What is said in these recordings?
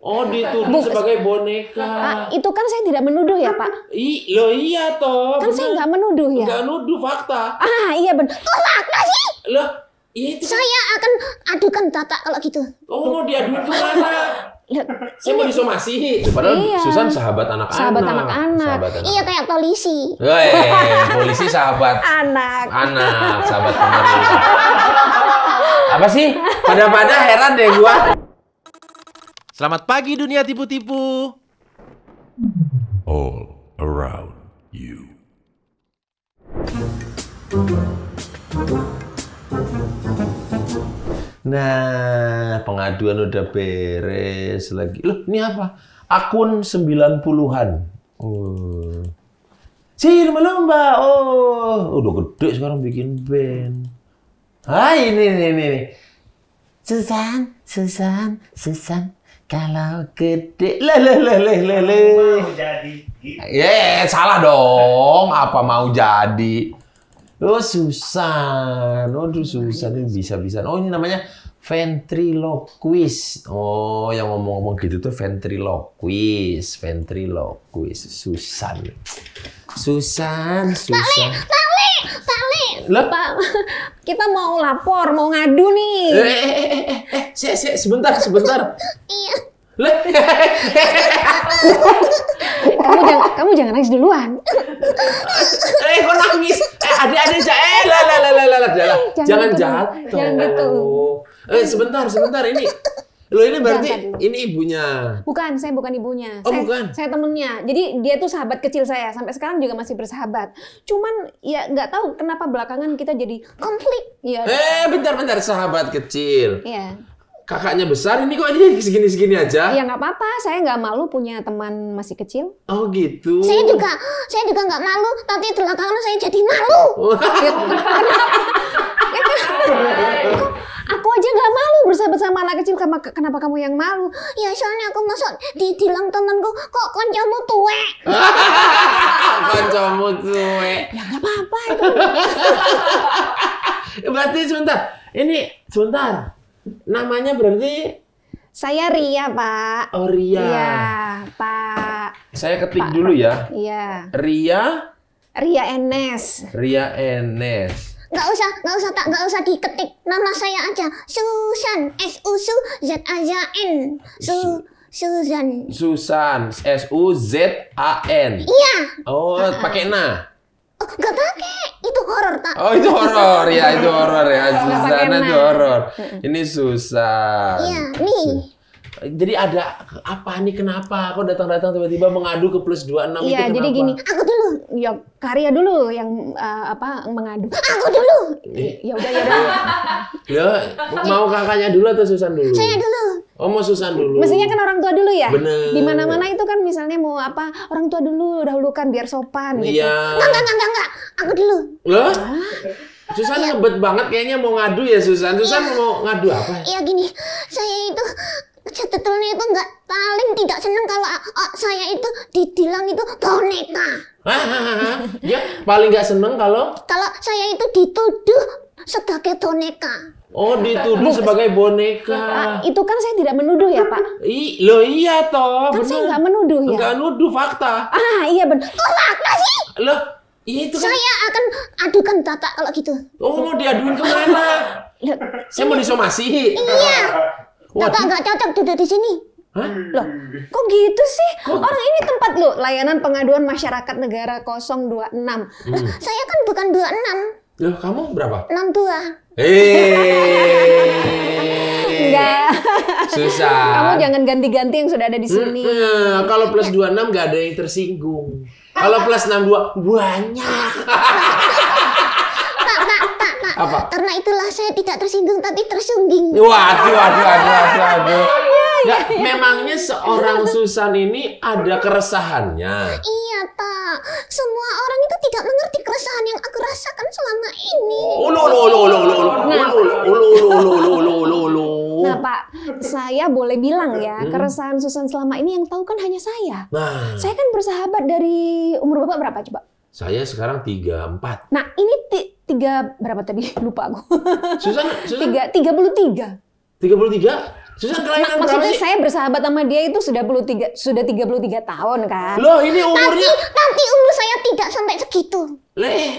Oh, dituduh sebagai boneka. Itu kan saya tidak menuduh ya, Pak. Loh iya toh. Kan saya nggak menuduh ya. Nggak nuduh, fakta. Iya benar. Kok fakta sih? Loh, itu. Saya akan adukan Tata kalau gitu. Oh, mau diaduin ke mana? Saya mau disomasi. Padahal Susan sahabat anak-anak. Sahabat anak-anak. Iya, kayak polisi. Polisi sahabat anak. Sahabat pemerintah. Apa sih? Pada heran deh gua. Selamat pagi dunia tipu-tipu. All around you. Nah, pengaduan udah beres lagi. Loh, ini apa? Akun 90-an. Oh. Si lomba-lomba. Oh, udah gede sekarang bikin band. Ini. Susan. Kalau gede, mau jadi. Salah dong. Apa mau jadi? Oh, Susan. Susan ini bisa-bisa. Oh, ini namanya ventriloquist. Oh, yang ngomong-ngomong gitu tuh ventriloquist. Susan. Pak Le. Pak, kita mau lapor, mau ngadu nih. Sebentar. Iya. Kamu jangan nangis duluan. Kok nangis? Adik-adik jangan jatuh. Jangan gitu. Sebentar ini. Loh, ini berarti ini ibunya. Bukan, saya bukan ibunya. Bukan. Saya temennya. Jadi dia tuh sahabat kecil saya. Sampai sekarang juga masih bersahabat. Cuman ya nggak tahu kenapa belakangan kita jadi konflik. Ya. Bentar. Sahabat kecil. Iya. Kakaknya besar, ini kok ini segini-segini aja? Ya nggak apa-apa. Saya nggak malu punya teman masih kecil. Oh gitu. Saya juga nggak malu. Tapi belakangan saya jadi malu. Aku aja nggak malu bersahabat sama anak kecil. Kenapa kamu yang malu? Ya soalnya aku masuk dibilang temanku kok koncomu tuwek. Koncomu tuwek. Ya nggak apa-apa itu. Berarti sebentar. Namanya berarti? Saya Ria, Pak. Oh, Ria. Iya, Pak. Saya ketik dulu ya. Iya. Ria Enes. Nggak usah diketik. Nama saya aja Susan. S-U-Z-A-Z-N. Susan. S-U-Z-A-N. Iya. Oh, pakai na? Oh, nggak pakai. Itu horor, Pak. Oh, itu horor ya. Susan itu horor. Ini Susan. Iya, nih. Jadi ada apa nih, kenapa kok datang-datang tiba-tiba mengadu ke +26 itu kenapa? Iya, jadi gini. Aku dulu. Ya, Karya dulu yang mengadu. Aku dulu. Ya udah. Ya, mau kakaknya dulu atau Susan dulu? Saya dulu. Oh, mau Susan dulu. Mestinya kan orang tua dulu ya. Bener. Di mana-mana itu kan misalnya mau apa, orang tua dulu dahulukan biar sopan gitu. Iya. Enggak. Aku dulu. Loh? Susan ngebet banget kayaknya mau ngadu ya, Susan. Susan mau ngadu apa? Iya gini, saya itu sebetulnya itu paling tidak senang kalau saya itu dibilang itu boneka. Ya, paling nggak seneng kalau saya itu dituduh sebagai boneka. Oh, dituduh sebagai boneka. Itu kan saya tidak menuduh ya, Pak. Loh iya toh. Kan saya nggak menuduh ya. Nggak nuduh, fakta. Iya benar. Kok fakta sih? Loh, itu kan. Saya akan adukan Tata kalau gitu. Oh, mau diaduin ke mana? Saya mau disomasi. Iya. Tata nggak cocok duduk di sini. Hah? Loh, kok gitu sih? Orang ini tempat lo layanan pengaduan masyarakat negara 026. Saya kan bukan 26. Loh, kamu berapa? 62. Enggak. Susah. Kamu jangan ganti-ganti yang sudah ada di sini. Kalau +26 nggak ada yang tersinggung. Kalau +62 banyak. Pak. Apa? Karena itulah saya tidak tersinggung tapi tersungging. Waduh. Nggak, memangnya seorang Susan ini ada keresahannya? Iya, Pak. Semua orang itu tidak mengerti keresahan yang aku rasakan selama ini. Nah, Pak, saya boleh bilang ya, keresahan Susan selama ini yang tahu kan hanya saya. Nah, Saya kan bersahabat dari umur Bapak berapa coba? saya sekarang 34. Nah, ini tiga berapa tadi? Lupa aku. Susan 33. 33? Susan kelainan berapa Maksudnya sih? saya bersahabat sama dia itu sudah 33 tahun kan. Loh, ini umurnya Nanti umur saya tidak sampai segitu.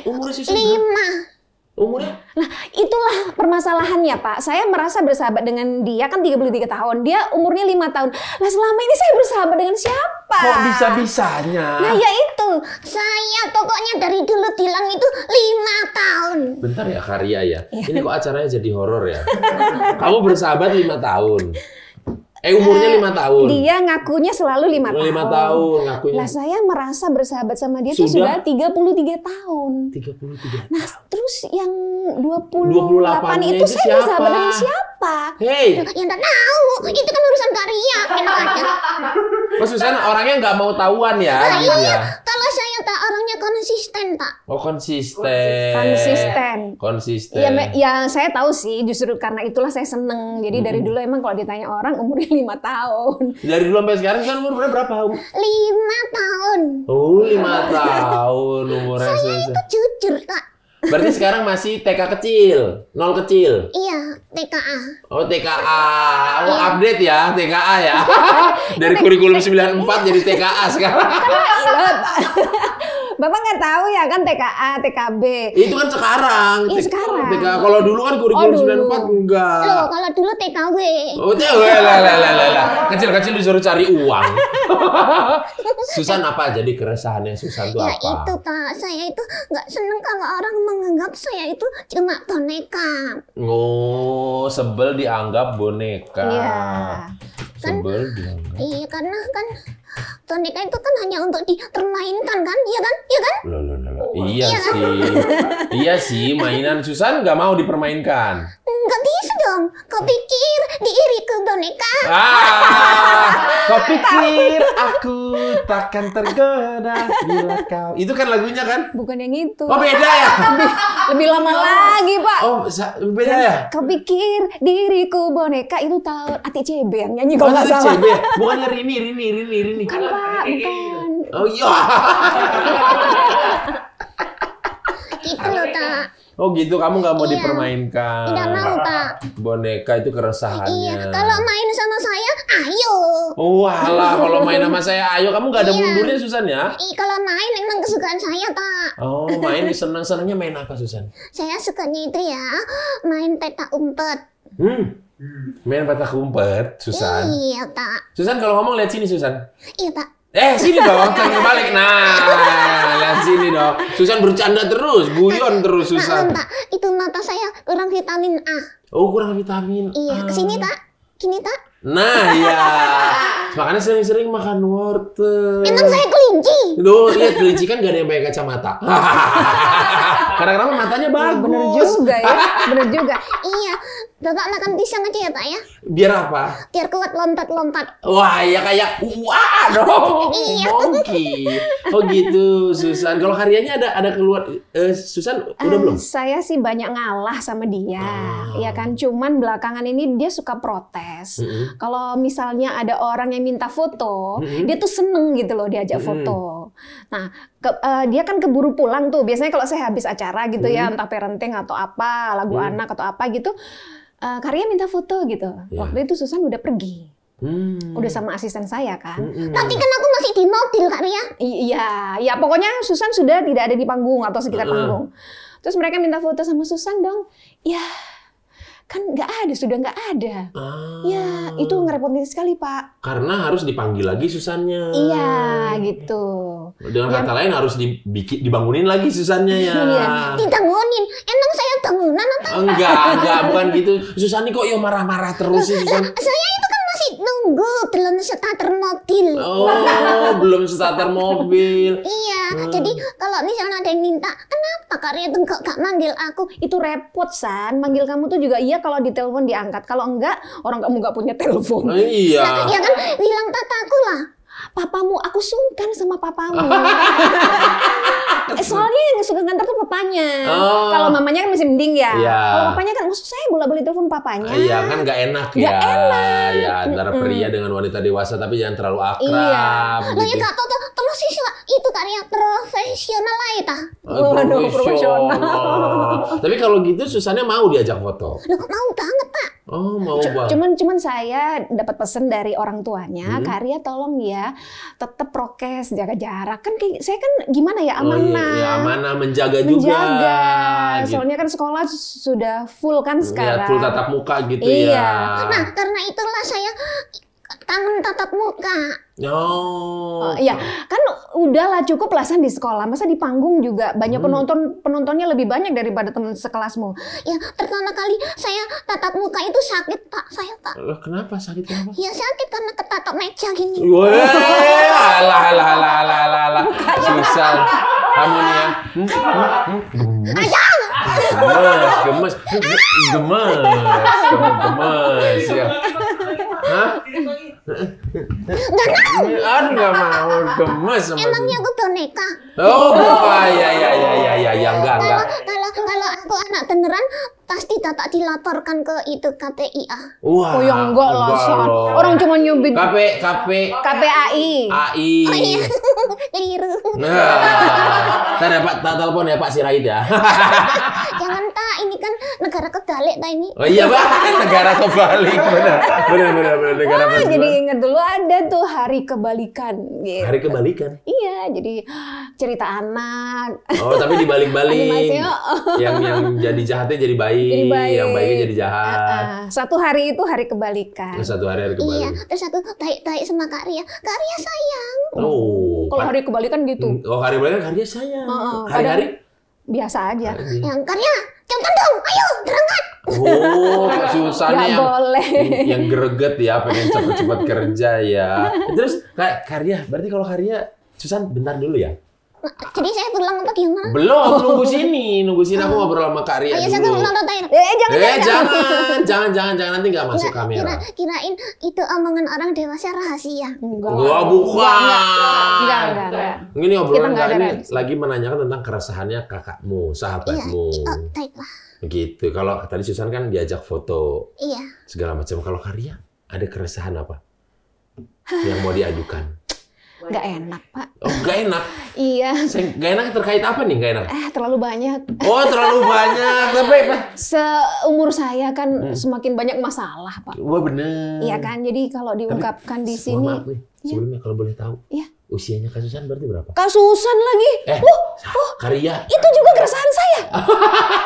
umurnya Susan 5. umurnya Nah, itulah permasalahannya, Pak. Saya merasa bersahabat dengan dia kan 33 tahun. Dia umurnya 5 tahun. Nah, selama ini saya bersahabat dengan siapa? kok bisa-bisanya? Nah, ya itu. Saya pokoknya dari dulu bilang itu 5 tahun. Bentar ya Karya ya. Ini kok acaranya jadi horor ya? Kamu bersahabat 5 tahun. Umurnya 5 tahun. Dia ngakunya selalu 5 tahun. 5 tahun ngakunya. Lah, saya merasa bersahabat sama dia itu Sudah? sudah 33 tahun. 33. Nah, terus yang 28 28-nya itu itu saya siapa? bersahabat dengan siapa? Hei, Ya enggak tahu, itu kan urusan Karya. Enak aja. Mas Susan orangnya nggak mau tahuan ya, gitu ya? Kalau saya tak orangnya konsisten, Pak. Oh konsisten. Konsisten. Ya saya tahu sih, justru karena itulah saya seneng. Jadi dari dulu emang kalau ditanya orang umurnya 5 tahun. Dari dulu sampai sekarang kan umurnya berapa? 5 tahun. Oh 5 tahun umurnya Susan. Itu jujur, Kak. Berarti sekarang masih TK kecil, 0 kecil. Iya, TKA. Oh TKA, oh update ya TKA ya. Dari kurikulum 94 jadi TKA sekarang. Bapak nggak tahu ya kan TKA, TKB. Itu kan sekarang. Iya, sekarang. TKA kalau dulu kan kurikulum dulu. 94 enggak. Loh, kalau dulu TKW. Oh, lah. Kecil-kecil disuruh cari uang. Susan apa jadi keresahannya Susan itu Ya apa? itu, Pak. Saya itu nggak seneng kalau orang menganggap saya itu cuma boneka. Oh, sebel dianggap boneka. Iya. Sebel dianggap. Iya, karena kan boneka itu kan hanya untuk dipermainkan kan? Iya kan? Iya kan? Loh. Iya sih. Iya sih, mainan Susan nggak mau dipermainkan. Nggak bisa dong. Kau pikir diiri ke boneka? Kau pikir aku takkan tergoda bila kau. Itu kan lagunya kan? Bukan yang itu. Oh, beda ya? Lebih lama lagi, Pak. Oh, beda ya? Kau pikir diriku boneka itu tahu Ati CB yang nyanyi Oh, kalau nggak itu salah. CB. Bukannya Rini. Kan, Pak, bukan. Oh iya. Gitu loh, Tak. Oh gitu, kamu nggak mau Iya. dipermainkan. Nggak mau, Pak. Boneka itu keresahannya. Iya, kalau main sama saya, ayo. Walah, kalau main sama saya, ayo kamu nggak ada Iya. mundurnya Susan ya? Kalau main memang kesukaan saya, Pak. Oh, main senang-senangnya main apa Susan? Saya sukanya itu ya, main petak umpet. Main petak umpet, Susan. Iya, Tak. Susan kalau ngomong lihat sini Susan. Iya, Pak. Sini dong, tanya balik. Nah, lihat sini dong. Susan bercanda terus, guyon terus Susan. Pak, itu mata saya kurang vitamin A. Oh, kurang vitamin. Iya, kesini, Tak. Gini, Tak. Nah, ya. Makanya sering-sering makan wortel. Emang saya kelinci. Loh, lihat kelinci kan gak ada yang pakai kacamata. Kadang-kadang matanya bagus. Bener juga. Iya, Bapak makan pisang aja ya, Pak ya. Biar apa? Biar kuat lompat-lompat. Wah, ya kayak dong. Iya. Monkey. Oh gitu, Susan. Kalau karyanya ada keluar Susan udah belum? Saya sih banyak ngalah sama dia, ya kan. Cuman belakangan ini dia suka protes. Kalau misalnya ada orang yang minta foto, dia tuh seneng gitu loh diajak foto. Nah, dia kan keburu pulang tuh. Biasanya kalau saya habis acara gitu ya, entah parenting atau apa, lagu anak atau apa gitu, Karya minta foto gitu. Waktu itu Susan udah pergi. Udah sama asisten saya kan. Tapi kan aku masih di mobil, Karya. Iya, pokoknya Susan sudah tidak ada di panggung atau sekitar panggung. Terus mereka minta foto sama Susan dong. Ya, kan sudah nggak ada. Ya, itu ngerepotin sekali, Pak. Karena harus dipanggil lagi Susannya. Iya, gitu. Dengan kata lain harus dibangunin lagi Susannya ya. Iya. Dibangunin. Emang saya bangunan apa? Enggak, bukan gitu. Susan ini kok marah-marah terus sih Susan. Saya itu kan masih nunggu, belum starter mobil. Oh, belum starter mobil. Iya, jadi kalau misalnya ada yang minta, kenapa Karya itu gak manggil aku? Itu repot, San. Manggil kamu tuh juga iya kalau ditelepon diangkat. Kalau enggak, orang kamu nggak punya telepon. Iya. Ya kan, bilang papaku lah. Papamu, aku sungkan sama papamu. Soalnya yang suka ngantar tuh papanya. Kalau mamanya kan masih mending ya. Kalau papanya kan, maksud saya bola-bali telepon papanya. Iya, kan nggak enak ya. Nggak enak. Ya, antara pria dengan wanita dewasa, tapi jangan terlalu akrab. Iya. Loh ya Kak Toto, terus sih itu Karya profesional lah ya, Ta. Waduh, profesional. Tapi kalau gitu Susannya mau diajak foto. Loh, mau banget, Pak. Oh, mau Bang. Cuman saya dapat pesan dari orang tuanya, Kak Ria tolong ya tetap prokes, jaga jarak. Kan saya kan gimana ya, amanah. Iya, amanah, menjaga juga. Gitu. Soalnya kan sekolah sudah full kan sekarang. Ya, full tatap muka gitu Iya. ya. Nah, karena itulah saya kangen tatap muka. Oh. Iya, kan udahlah cukup lasan di sekolah. Masa di panggung juga banyak penontonnya lebih banyak daripada teman sekelasmu. Ya, pertama kali saya tatap muka itu sakit, Pak. Saya, Pak. Loh, kenapa sakit kenapa? Ya sakit karena ketatap meja gini. Weh, alah. Susah. Kamu nih ya. Gemes ya. Hah? Nggak mau gemes sama Emangnya aku boneka? Oh, bukan. Ya, enggak. Kalau aku anak beneran pasti tak dilaporkan ke itu KPIA. Wah. Oh ya enggak lah, Son. Orang cuma nyubit KPAI. KPAI. Oh iya, keliru. Nah, tak telepon ya Pak Sirait ya. Jangan tak, ini kan negara kebalik tak ini. Oh iya Pak, negara kebalik. Benar negara Wah, kebalik. jadi ingat dulu ada tuh hari kebalikan. Gitu. Hari kebalikan. Iya, jadi cerita anak. Oh, tapi dibalik-balik. Animasi, Yang jadi jahatnya jadi baik, yang baiknya jadi jahat. Satu hari itu hari kebalikan. Satu hari Iya, kebalik. terus aku taik sama Kak Ria. Kak Ria sayang. Oh. Kalau hari kebalikan gitu. Oh, hari kebalikan hari saya. Hari-hari Biasa aja. Yang Kak Ria, cepetan dong, ayo berangkat. Oh, susahnya Nggak boleh. yang greget ya, pengen cepet-cepet kerja ya. Terus Karya, berarti kalau Karya, Susan bentar dulu ya. Jadi saya pulang apa gimana? Belum, nunggu sini aku ngobrol sama Kak Ria Ayo saya dulu. nonton air. Jangan nanti nggak masuk kamera. Kirain itu omongan orang dewasa rahasia. Enggak. Wah, bukan. Enggak. Ini obrolan Kita nggak Kak ini ada. lagi menanyakan tentang keresahannya kakakmu, Iya, sahabatmu. baiklah. Gitu. Kalau tadi Susan kan diajak foto Iya. segala macam. Kalau Karya ada keresahan apa yang mau diadukan? Enggak enak, Pak. Oh, gak enak. Iya. Gak enak terkait apa nih gak enak? Terlalu banyak. Oh, terlalu banyak. Tapi Seumur saya kan semakin banyak masalah, Pak. wah bener. Iya kan? Jadi kalau diungkapkan di Mohon sini. maaf nih, sebelumnya kalau boleh tahu. Iya. Usianya Kak Susan berarti berapa? Kak Susan lagi. Karya. Itu juga keresahan saya.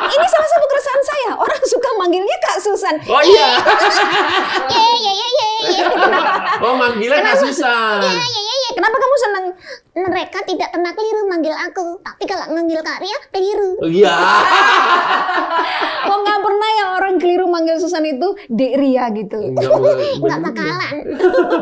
Ini salah satu keresahan saya. Orang suka manggilnya Kak Susan. Oh iya. Ye. Oh, manggilnya Kak Susan. Kenapa kamu senang? Mereka tidak pernah keliru manggil aku. Tapi kalau manggil Kak Ria, keliru. Oh iya. Kok nggak pernah ya orang keliru manggil Susan itu Dek Ria gitu. Nggak bakalan.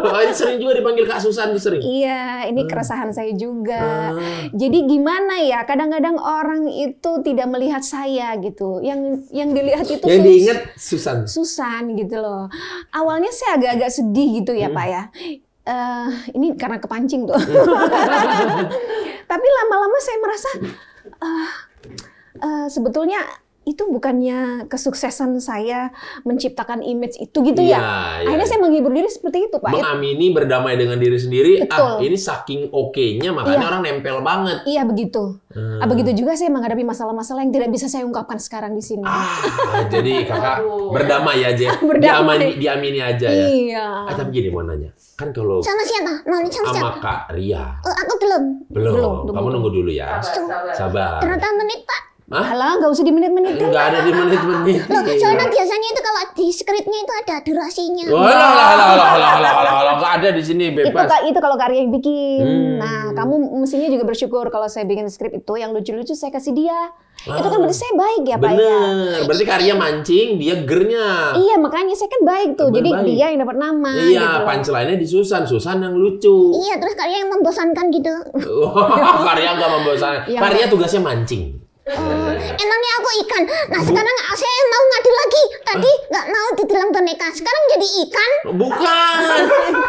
Oh, sering juga dipanggil Kak Susan tuh sering. Iya, ini keresahan saya juga. Jadi gimana ya? Kadang-kadang orang itu tidak melihat saya gitu. Yang dilihat itu Yang diingat Susan. Susan gitu loh. Awalnya saya agak-agak sedih gitu ya Pak ya. Ini karena kepancing tuh. Tapi lama-lama saya merasa sebetulnya itu bukannya kesuksesan saya menciptakan image itu gitu ya. Akhirnya saya menghibur diri seperti itu Pak. Mengamini, berdamai dengan diri sendiri. Betul. Ini saking oke-nya makanya orang nempel banget. Iya begitu. Begitu juga saya menghadapi masalah-masalah yang tidak bisa saya ungkapkan sekarang di sini. Jadi kakak berdamai aja. Berdamai. Diamini aja ya. Iya. Tapi gini mau nanya. Kan kalau Sama siapa? Mau sama sama siapa? Kak Ria. Aku belum. Belum. Kamu nunggu dulu ya. Sabar. Berapa menit, Pak? Alah, nggak usah di menit-menit kan. Enggak ada di menit-menit. Loh, soalnya biasanya itu kalau di skripnya itu ada durasinya. Walah, nggak ada di sini bebas. Itu kalau karya yang bikin. Nah, kamu mestinya juga bersyukur kalau saya bikin skrip itu yang lucu-lucu saya kasih dia. Itu kan berarti saya baik ya, Pak ya. Bener. Berarti Karya mancing, dia gernya. Iya, makanya saya kan baik tuh. Jadi Baik. dia yang dapat nama. Iya, gitu. punchline-nya di Susan yang lucu. Iya, terus kalian yang membosankan gitu. Karya nggak membosankan. Iya. Karya tugasnya mancing. Emangnya aku ikan. Nah, sekarang saya mau ngadu lagi. Tadi nggak mau ditilang boneka. Sekarang jadi ikan.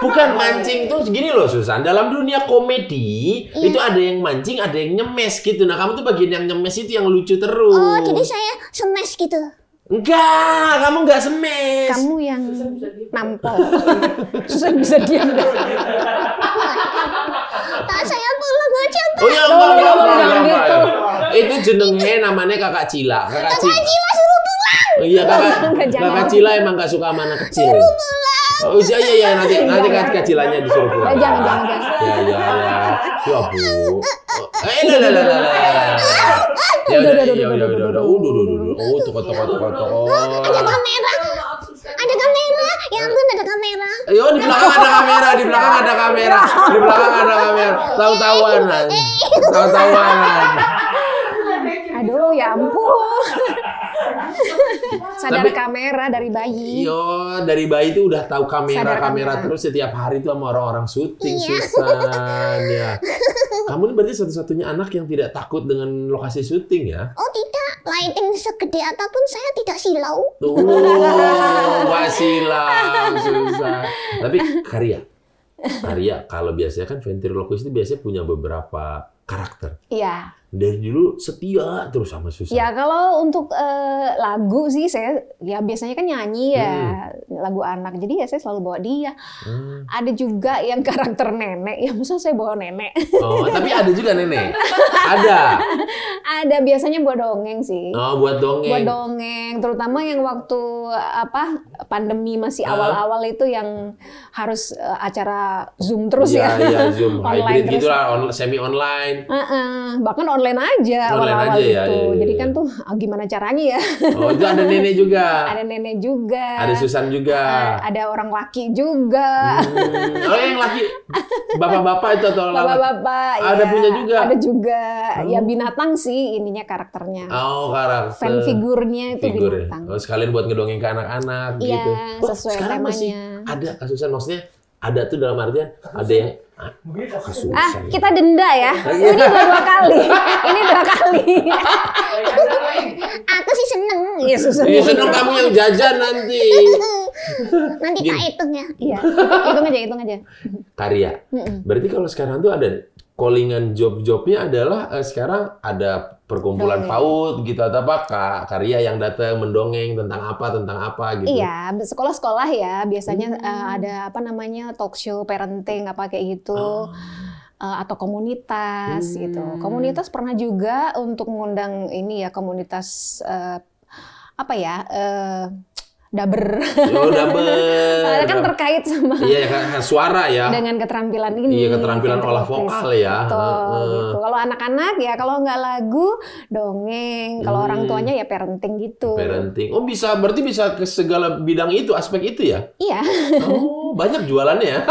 Bukan mancing tuh gini loh Susan. Dalam dunia komedi itu ada yang mancing, ada yang nyemes gitu. Nah kamu tuh bagian yang nyemes itu yang lucu terus. Oh, jadi saya smash gitu. Enggak, kamu enggak semes. Kamu yang nampol. Susah bisa diam. Tak, saya pulang aja, Pak. Oh ya enggak. gitu. Itu jenenge namanya Kakak Cila. Kakak Cila Gila suruh pulang. Iya, kakak Cila emang nggak suka sama anak kecil. Oh iya, nanti kakak Cilanya disuruh pulang. Jangan. Ya. Ya Bu. Udah. Oh, toko. Ada kamera. Ya ampun, ada kamera. Ayo, di belakang ada kamera. Tahu-tahuan. Aduh, ya ampun. Sadar kamera dari bayi. Iya, dari bayi itu udah tahu Sadar kamera terus setiap hari itu sama orang-orang syuting, Susan ya. Kamu ini berarti satu-satunya anak yang tidak takut dengan lokasi syuting ya? Oh tidak, lighting segede apapun saya tidak silau. Nggak silang, Susan. Tapi Karya, kalau biasanya kan ventriloquist itu biasanya punya beberapa karakter. Iya. Dari dulu setia terus sama Susan. Ya kalau untuk lagu sih saya ya biasanya kan nyanyi ya lagu anak, jadi ya saya selalu bawa dia. Ada juga yang karakter nenek, ya masa saya bawa nenek. Oh, tapi ada juga nenek. Ada biasanya buat dongeng sih. Oh, buat dongeng, terutama yang waktu pandemi masih awal-awal itu yang harus acara Zoom terus ya. Iya, Zoom hybrid terus. gitulah, semi online. Bahkan online aja awal-awal itu. Ya. Jadi kan tuh gimana caranya ya? Oh, itu ada nenek juga. Ada nenek juga. Ada Susan juga. Ada orang laki juga. Oh, yang laki bapak-bapak itu atau bapak-bapak. Ada punya juga. Ada juga. Ya binatang sih ininya karakternya. Oh, karakter. Fan figurnya itu binatang. Oh, sekalian buat ngedongeng ke anak-anak gitu. Sesuai sekarang temanya. masih ada Susan, maksudnya ada tuh dalam artian ada yang kita denda ya. Ini dua kali. Aku sih seneng. Iya, Susan. Iya, seneng kamu yang jajan nanti. Nanti tak hitung ya. Iya. Hitung aja. Karya. Berarti kalau sekarang tuh ada callingan job-jobnya adalah sekarang ada perkumpulan PAUD gitu atau apa Karya yang datang mendongeng tentang apa gitu. Iya, sekolah-sekolah ya biasanya ada talk show parenting apa kayak gitu. Atau komunitas gitu. Komunitas pernah juga untuk mengundang ini ya komunitas Daber. Daber. Kan terkait sama suara ya. Dengan keterampilan ini. Iya, keterampilan olah vokal ya. Gitu. Kalau anak-anak ya kalau nggak lagu dongeng, kalau orang tuanya ya parenting gitu. Parenting. Oh, berarti bisa ke segala bidang itu, aspek itu ya? Iya. Oh, banyak jualannya ya.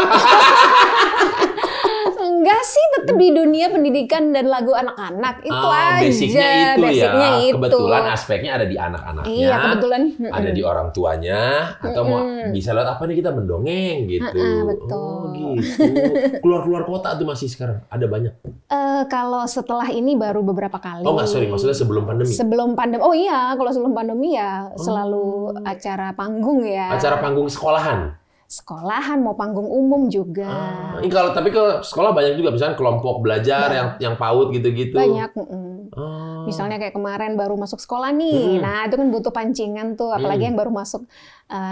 Enggak sih, tetap di dunia pendidikan dan lagu anak-anak itu aja. Basicnya itu ya. Itu. Kebetulan aspeknya ada di anak-anaknya. Iya, kebetulan. Ada di orang tuanya. Atau mau bisa lihat apa nih kita mendongeng gitu. Betul. Oh gitu. Keluar kota tuh masih sekarang ada banyak. Kalau setelah ini baru beberapa kali. Oh nggak, sorry, maksudnya sebelum pandemi. Sebelum pandemi. Oh iya, kalau sebelum pandemi ya selalu acara panggung ya. Acara panggung sekolahan. Mau panggung umum juga. Tapi ke sekolah banyak juga, misalnya kelompok belajar yang PAUD gitu-gitu. Banyak. Misalnya kayak kemarin baru masuk sekolah nih. Nah, itu kan butuh pancingan tuh, apalagi yang baru masuk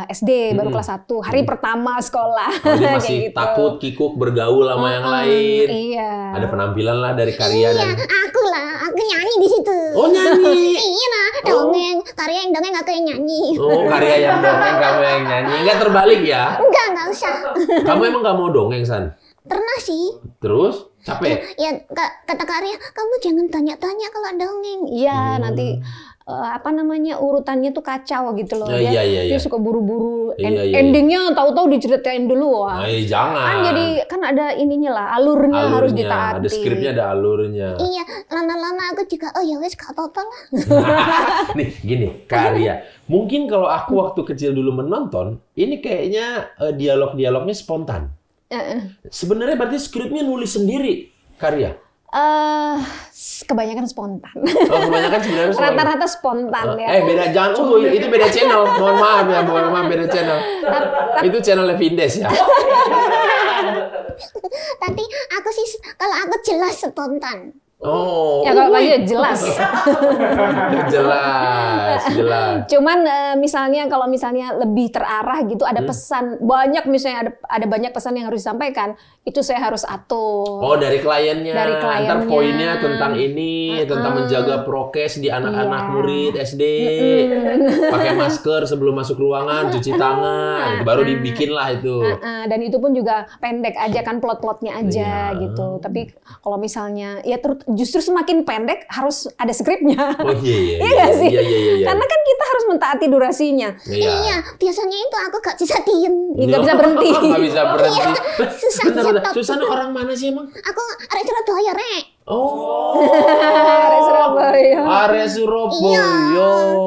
SD, baru kelas 1, hari pertama sekolah. Dia masih gitu. takut kikuk bergaul sama yang lain. Iya. Ada penampilan lah dari Karya dan Aku nyanyi di situ. Oh, nyanyi. Iya lah, dongeng. Karya yang dongeng, aku yang nyanyi. Oh, Karya yang dongeng, kamu yang nyanyi. Enggak terbalik ya? Enggak usah. Kamu emang nggak mau dongeng, San? Pernah sih. Terus? Capek? Ya, kata Karya, kamu jangan tanya-tanya kalau dongeng. Iya, nanti urutannya tuh kacau gitu loh. Dia suka buru-buru. Endingnya tahu-tahu diceritain dulu. Jangan. Kan ada ininya lah, alurnya harus ditaati. Ada skripnya, ada alurnya. Iya, lama-lama aku juga, oh ya wes gak apa-apa lah. Nih, gini, Karya. Mungkin kalau aku waktu kecil dulu menonton, ini kayaknya dialog-dialognya spontan. Sebenarnya berarti skripnya nulis sendiri, Karya? Kebanyakan spontan. Oh, kebanyakan sebenarnya spontan. Rata-rata spontan ya. Itu beda channel. Mohon maaf, beda channel. Itu channel Levindes ya. Tapi aku sih, kalau aku jelas spontan. Oh, Ya kalau kayu jelas. jelas. Cuman misalnya kalau misalnya lebih terarah gitu ada pesan banyak, misalnya ada banyak pesan yang harus disampaikan, itu saya harus atur. Oh, dari kliennya. Dari kliennya. Ntar poinnya tentang ini, tentang menjaga prokes di anak-anak murid SD. Pakai masker sebelum masuk ruangan, cuci tangan, baru dibikin lah itu. Dan itu pun juga pendek aja kan, plot-plotnya aja gitu. Tapi kalau misalnya ya justru semakin pendek harus ada skripnya. Oh iya. Iya nggak sih? Iya. Karena kan kita harus mentaati durasinya. Iya, biasanya itu aku gak bisa diem. Nggak bisa berhenti. Nggak bisa berhenti. Susah Bentar. Susana orang mana sih emang? Aku arek Surabaya, Rek. Oh. Area Surabaya. Area Surabaya.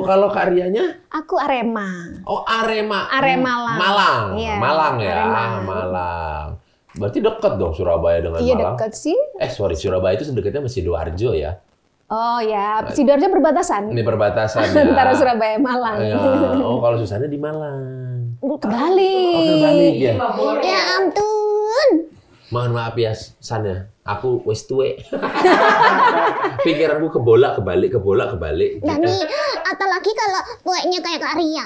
Kalau karyanya? Aku Arema. Oh, Arema. Malang. Malang. Iya, Malang ya. Arema. Malang. Berarti dekat dong Surabaya dengan Iya Malang. dekat sih. Sorry, Surabaya itu sedekatnya masih Sidoarjo ya. Oh ya, Sidoarjo perbatasan. Ini perbatasan ya. Antara Surabaya Malang. Ya. Oh, kalau Susana di Malang. Kebalik. Oh, kebalik ya. Ya ampun. Mohon maaf ya, San ya. Aku wis tuwe. Pikiranku kebalik. Nah nih, atau lagi kalau tuanya kayak Kak Ria.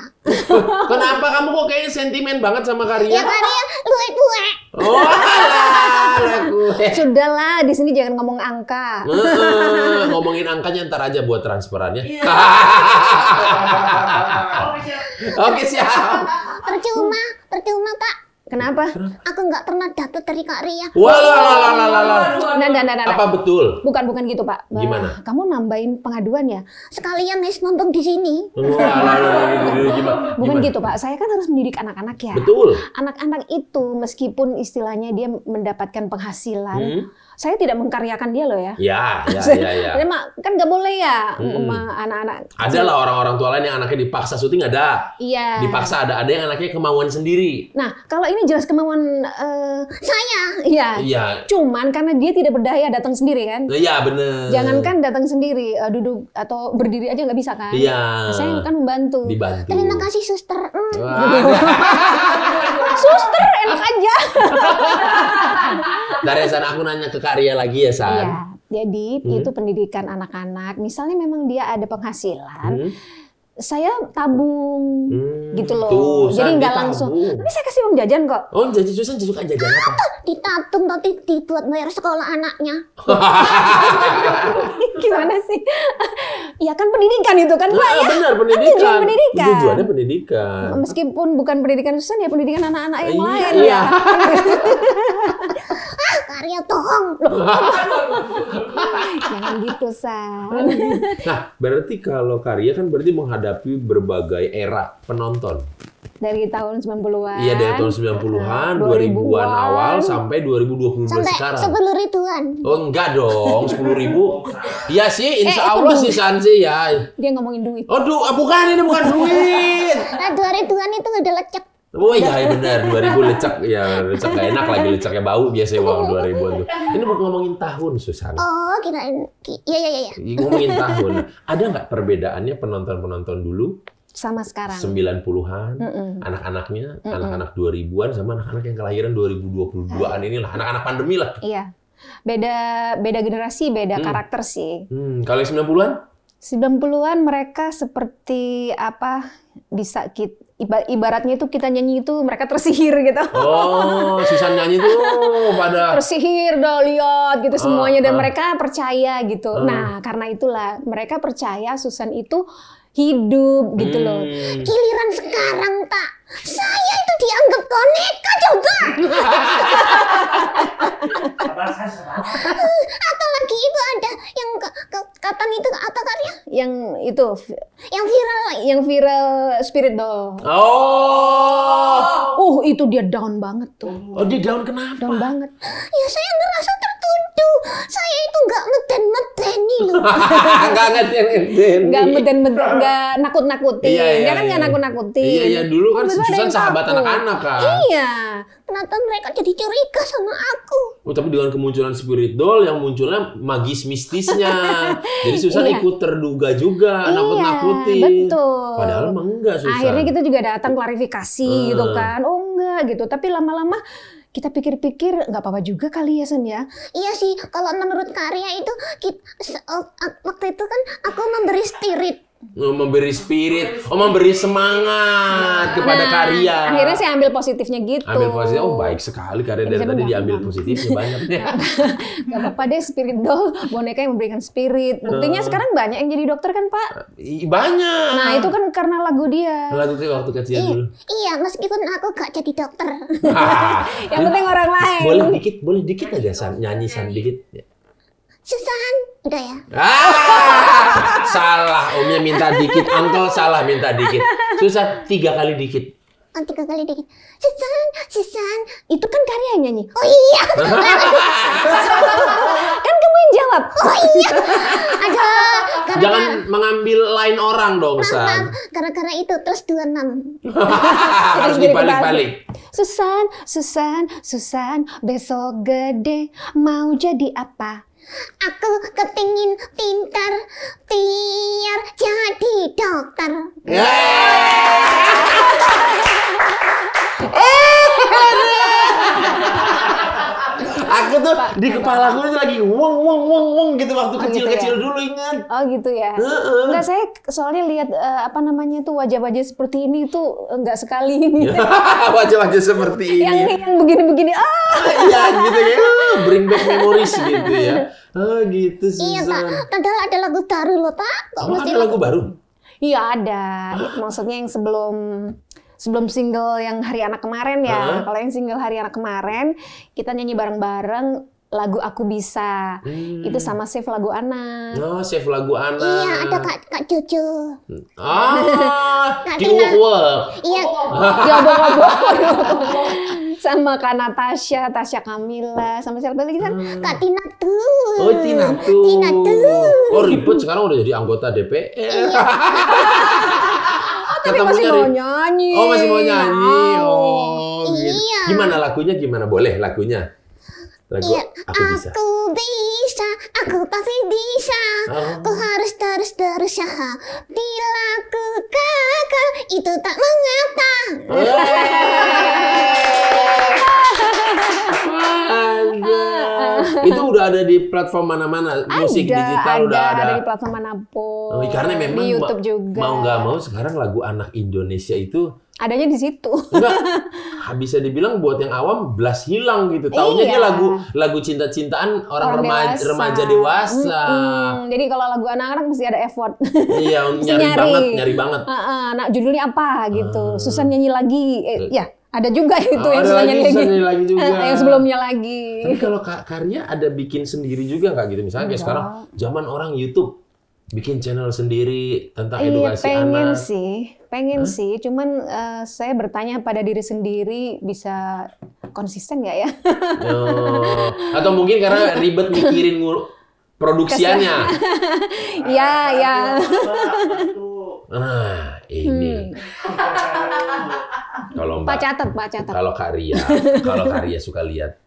Kenapa kamu kok kayaknya sentimen banget sama Karya? Ya Kak Ria, tuwe. Oh, alah, gue. Sudahlah, di sini jangan ngomong angka. Ngomongin angkanya ntar aja buat transferannya. Oke, siap. Percuma Pak. Kenapa? Aku nggak pernah dapet dari Kak Ria. Walah. Nah. Apa betul? Bukan gitu, Pak. Gimana? Kamu nambahin pengaduan ya? Sekalian nih mumpung di sini. Gimana? Bukan gitu, Pak. Saya kan harus mendidik anak-anak ya. Betul. Anak-anak itu meskipun istilahnya dia mendapatkan penghasilan, saya tidak mengkaryakan dia loh ya. Ya. Kan nggak boleh ya sama anak-anak. Ada lah orang-orang tua lain yang anaknya dipaksa syuting ada. Iya. Dipaksa ada yang anaknya kemauan sendiri. Nah, kalau ini jelas kemauan Saya. Iya. Cuman karena dia tidak berdaya datang sendiri kan. Iya, bener. Jangankan datang sendiri, duduk atau berdiri aja nggak bisa kan. Iya. Nah, saya kan membantu. Dibantu. Terima kasih suster. Suster enak aja. Dari sana aku nanya ke Kak Ria lagi ya, San. Iya. Jadi itu pendidikan anak-anak. Misalnya memang dia ada penghasilan. Saya tabung gitu loh. Tuh, jadi San, nggak ditabung. langsung. Tapi saya kasih uang jajan kok. Oh, jadi Susan suka jajan apa? Ditatung tapi dibuat bayar sekolah anaknya. Gimana sih? Ya kan pendidikan itu kan Pak ya. Benar, Kan pendidikan. tujuan pendidikan. Tujuannya pendidikan. Meskipun bukan pendidikan Susan ya pendidikan anak-anak yang lain Iya. ya. Kak Ria tohong. Jangan gitu San. Nah, berarti kalau Karya kan berarti menghadapi berbagai era penonton. Dari tahun 90-an. Iya, dari tahun 90-an, 2000-an awal sampai 2022 Sampai sekarang. 10 ribuan. Oh, enggak dong, 10.000. Iya sih, insya itu Allah duit. sih Sansi ya. Dia ngomongin duit. Oh, bukan, ini bukan duit. Nah 2 ribuan itu udah lecek. Oh iya, benar, 2000 lecek. Ya, lecek gak enak lagi, leceknya bau biasanya uang 2000-an tuh. Ini bukan ngomongin tahun, Susana. Oh kirain. Iya. Ngomongin tahun. Ada nggak perbedaannya penonton-penonton dulu Sama sekarang. 90-an, anak-anaknya, anak-anak 2000-an sama anak-anak yang kelahiran 2022-an inilah, anak-anak pandemi lah. Iya. Beda generasi, beda karakter sih. Kalau yang 90-an? 90-an mereka seperti apa? Bisa ibaratnya itu kita nyanyi itu mereka tersihir gitu. Oh, Susan nyanyi tuh pada Tersihir dah lihat gitu semuanya dan mereka percaya gitu. Nah, karena itulah mereka percaya Susan itu hidup gitu loh. Giliran sekarang tak. Saya itu dianggap boneka coba. Atau lagi itu ada yang kapan itu apa Karya? Yang itu Yang viral. spirit doll. Oh, Itu dia down banget tuh. oh dia down kenapa? Down banget. Ya saya ngerasa tertuduh. Saya itu nggak meden-medeni loh. Enggak ngeten. Nggak meden-meden, nggak nakut-nakutin. Iya, Dia kan nggak nakut-nakutin. Iya, dulu kan Tiba-tiba ada Susan yang sahabat takut. anak-anak kan. Iya. Kenapa mereka jadi curiga sama aku? Oh, tapi dengan kemunculan Spirit Doll yang munculnya magis mistisnya. Jadi Susan Iya. ikut terduga juga, nakut-nakutin. Betul. Padahal mah enggak, Susan. Akhirnya kita juga datang klarifikasi gitu kan. Oh enggak gitu. Tapi lama-lama kita pikir-pikir nggak apa-apa juga kali ya, San ya. Iya sih, kalau menurut Karya itu waktu itu kan aku memberi spirit. Memberi spirit, memberi semangat kepada Karya. Akhirnya saya ambil positifnya gitu. Ambil positif, baik sekali Karya dari tadi diambil positifnya banyak. Gak apa-apa deh, spirit doll, boneka yang memberikan spirit. Buktinya sekarang banyak yang jadi dokter kan Pak? Banyak. Nah itu kan karena lagu dia. Lagu dia waktu kecil dulu. Iya, meskipun aku gak jadi dokter. Yang penting orang lain. Boleh dikit aja San, nyanyi San dikit. Susan, udah ya. Salah, Omnya minta dikit, Uncle salah minta dikit. Susah 3 kali dikit. 3 kali dikit. Susan. Itu kan Karya yang nyanyi. Oh iya. Kan kamu yang jawab. Oh iya. Ada. Jangan mengambil line orang dong, San. Gara-gara itu terus 26. Harus dibalik-balik. Susan, besok gede mau jadi apa? Aku kepingin pintar biar jadi dokter. Aku tuh di kepala gue lagi wong gitu waktu kecil-kecil dulu, ingat. Oh gitu ya. Enggak, saya soalnya lihat tuh wajah-wajah seperti ini tuh enggak sekali ini. Wajah-wajah seperti ini. Yang begini-begini. Iya gitu ya. Bring back memories gitu ya. Gitu sih. Iya Pak, padahal ada lagu baru loh Pak. Ada lagu baru? Iya ada. Maksudnya yang sebelum single yang Hari Anak kemarin ya. Kalau yang single Hari Anak kemarin kita nyanyi bareng-bareng lagu Aku Bisa. Itu sama Save Lagu Anak. Oh, Save Lagu Anak. Iya, ada Kak Jojo. Di Work. Iya. Sama Kak Natasha, Tasya Kamila, sama siapa lagi kan? Kak Tina tuh. Oh, Tina tuh. Oh, ribet sekarang udah jadi anggota DPR. Tapi masih mau nyanyi. Oh, masih mau nyanyi. Oh, gitu. Iya. Gimana lagunya? Gimana? Boleh lagunya? Lagu Iya. Aku Bisa. Aku pasti bisa. Ku harus terus berusaha. Bila ku gagal, itu tak mengapa. Itu udah ada di platform mana-mana, musik digital udah ada di platform manapun. Karena memang di YouTube juga. Mau nggak mau sekarang lagu anak Indonesia itu adanya di situ. Enggak, bisa dibilang buat yang awam blas hilang gitu. Taunya dia lagu cinta-cintaan orang remaja dewasa. Jadi kalau lagu anak-anak mesti ada effort. Iya, nyari banget. Nah, judulnya apa gitu. Susan nyanyi lagi. Ya, ada juga itu yang Susan nyanyi lagi juga. Yang sebelumnya lagi. Tapi kalau Karya ada bikin sendiri juga nggak gitu? Misalnya kayak sekarang zaman orang YouTube bikin channel sendiri tentang edukasi anak. Pengen sih, cuman saya bertanya pada diri sendiri, bisa konsisten nggak ya? Atau mungkin karena ribet mikirin produksiannya. Ya. Nah, ini. Kalau Mbak, Pak catat. Kalau Karya suka lihat